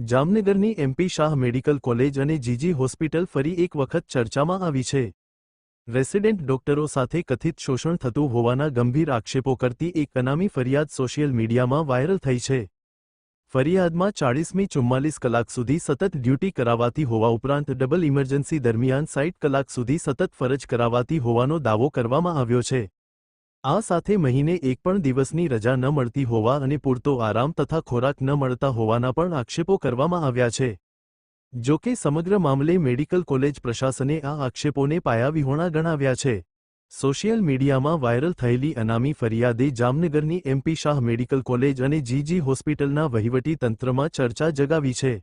જામનગરની MP Shah medical college અને જીજી hospital ફરી એક વખત ચર્ચામાં આવી છે. રેસિડેન્ટ ડોક્ટરો સાથે કથિત શોષણ થતું હોવાના ગંભીર આક્ષેપો કરતી એક અનામી ફરિયાદ સોશિયલ મીડિયામાં વાયરલ થઈ છે. ફરિયાદમાં 40મી 44 કલાક સુધી સતત ડ્યુટી કરાવાતી હોવા ઉપરાંત ડબલ ઇમરજન્સી દરમિયાન 60 કલાક સુધી સતત ફરજ કરાવાતી હોવાનો દાવો કરવામાં આવ્યો છે. આ સાથે મહિને એક પણ દિવસની રજા ન મળતી હોવા અને પૂરતો આરામ તથા ખોરાક ન મળતા હોવાના પણ આક્ષેપો કરવામાં આવ્યા છે. જો કે સમગ્ર મામલે મેડિકલ કોલેજ પ્રશાસને આ આક્ષેપોને પાયાવિહોણા ગણાવ્યા છે. સોશિયલ મીડિયામાં વાયરલ થયેલી અનામી ફરિયાદે જામનગરની એમપી શાહ મેડિકલ કોલેજ અને જીજી હોસ્પિટલના વહીવટી તંત્રમાં ચર્ચા જગાવી છે.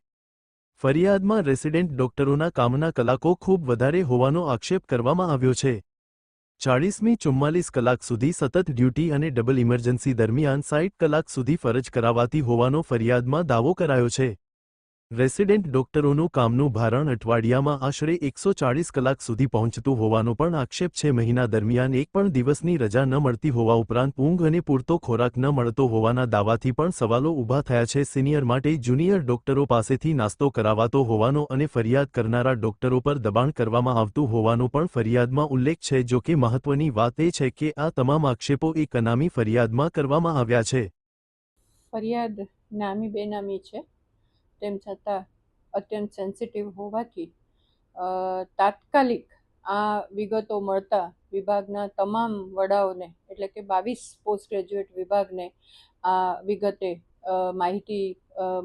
ફરિયાદમાં રેસિડેન્ટ ડોક્ટરોના કામના કલાકો ખૂબ વધારે હોવાનો આક્ષેપ કરવામાં આવ્યો છે. 40મી 44 કલાક સુધી સતત ડ્યુટી અને ડબલ ઇમરજન્સી દરમિયાન 60 કલાક સુધી ફરજ કરાવાતી હોવાનો ફરિયાદમાં દાવો કરાયો છે. રેસિડેન્ટ ડોક્ટરોનું કામનું ભારણ અઠવાડિયામાં આશરે 140 કલાક સુધી પહોંચતું હોવાનો પણ આક્ષેપ છે. મહિના દરમિયાન એક પણ દિવસની રજા ન મળતી હોવા ઉપરાંત ઊંઘ અને પૂરતો ખોરાક ન મળતો હોવાના દાવાથી પણ સવાલો ઊભા થયા છે. સિનિયર માટે જુનિયર ડોક્ટરો પાસેથી નાસ્તો કરાવાતો હોવાનો અને ફરિયાદ કરનારા ડોક્ટરો પર દબાણ કરવામાં આવતું હોવાનો પણ ફરિયાદમાં ઉલ્લેખ છે. જો કે મહત્વની વાત એ છે કે આ તમામ આક્ષેપો એક અનામી ફરિયાદમાં કરવામાં આવ્યા છે. ફરિયાદ નામી બેનામી છે, તેમ છતાં અત્યંત સેન્સિટિવ હોવાથી તાત્કાલિક આ વિગતો મળતા વિભાગના તમામ વડાઓને, એટલે કે 22 પોસ્ટ ગ્રેજ્યુએટ વિભાગને આ વિગતે માહિતી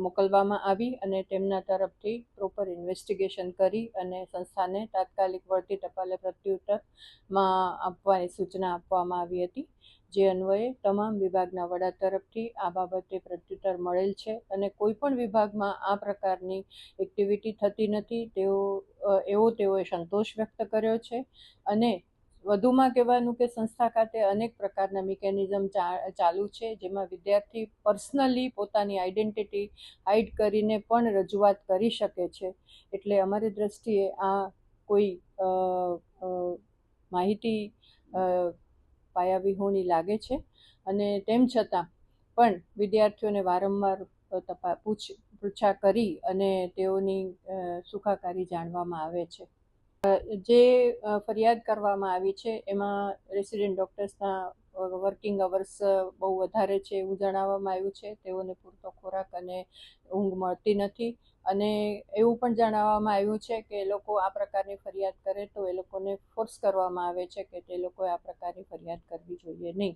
મોકલવામાં આવી અને તેમના તરફથી પ્રોપર ઇન્વેસ્ટિગેશન કરી અને સંસ્થાને તાત્કાલિક વળતી ટપાલે પ્રત્યુત્તરમાં આપવાની સૂચના આપવામાં આવી હતી. જે અન્વયે તમામ વિભાગના વડા તરફથી આ બાબતે પ્રત્યુત્તર મળેલ છે અને કોઈ પણ વિભાગમાં આ પ્રકારની એક્ટિવિટી થતી નથી તેઓએ સંતોષ વ્યક્ત કર્યો છે. અને વધુમાં કહેવાનું કે સંસ્થા ખાતે અનેક પ્રકારના મિકેનિઝમ ચાલુ છે, જેમાં વિદ્યાર્થી પર્સનલી પોતાની આઈડેન્ટિટી હાઇડ કરીને પણ રજૂઆત કરી શકે છે. એટલે અમારી દ્રષ્ટિએ આ કોઈ માહિતી પાયાવિહોણી લાગે છે અને તેમ છતાં પણ વિદ્યાર્થીઓને વારંવાર પૂછા કરી અને તેઓની સુખાકારી જાણવામાં આવે છે. જે ફરિયાદ કરવામાં આવી છે એમાં રેસિડેન્ટ ડૉક્ટર્સના વર્કિંગ અવર્સ બહુ વધારે છે એવું જણાવવામાં આવ્યું છે. તેઓને પૂરતો ખોરાક અને ઊંઘ મળતી નથી અને એવું પણ જણાવવામાં આવ્યું છે કે એ લોકો આ પ્રકારની ફરિયાદ કરે તો એ લોકોને ફોર્સ કરવામાં આવે છે કે તે લોકોએ આ પ્રકારની ફરિયાદ કરવી જોઈએ નહીં.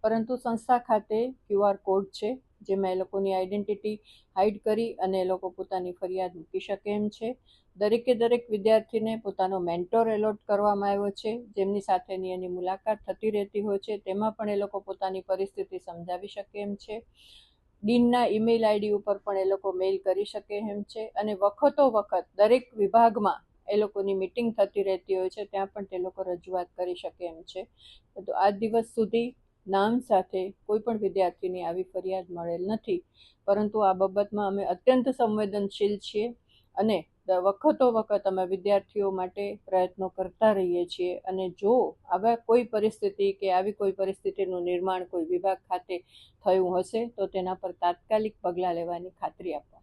પરંતુ સંસ્થા ખાતે QR કોડ છે, જેમાં એ લોકોની આઈડેન્ટિટી હાઇડ કરી અને એ લોકો પોતાની ફરિયાદ મૂકી શકે એમ છે. દરેક વિદ્યાર્થીને પોતાનો મેન્ટોર એલોટ કરવામાં આવ્યો છે, જેમની સાથેની એની મુલાકાત થતી રહેતી હોય છે. તેમાં પણ એ લોકો પોતાની પરિસ્થિતિ સમજાવી શકે એમ છે. ડીનના ઈમેલ આઈડી ઉપર પણ એ લોકો મેઇલ કરી શકે એમ છે અને વખતો વખત દરેક વિભાગમાં એ લોકોની મિટિંગ થતી રહેતી હોય છે, ત્યાં પણ તે લોકો રજૂઆત કરી શકે એમ છે. તો આજ દિવસ સુધી નામ સાથે કોઈ પણ વિદ્યાર્થીની આવી ફરિયાદ મળેલ નથી, પરંતુ આ બાબતમાં અમે અત્યંત સંવેદનશીલ છીએ અને વખતો વખત અમે વિદ્યાર્થીઓ માટે પ્રયત્નો કરતા રહીએ છીએ અને જો આવા કોઈ પરિસ્થિતિ કે આવી કોઈ પરિસ્થિતિનું નિર્માણ કોઈ વિભાગ ખાતે થયું હશે તો તેના પર તાત્કાલિક પગલાં લેવાની ખાતરી આપવામાં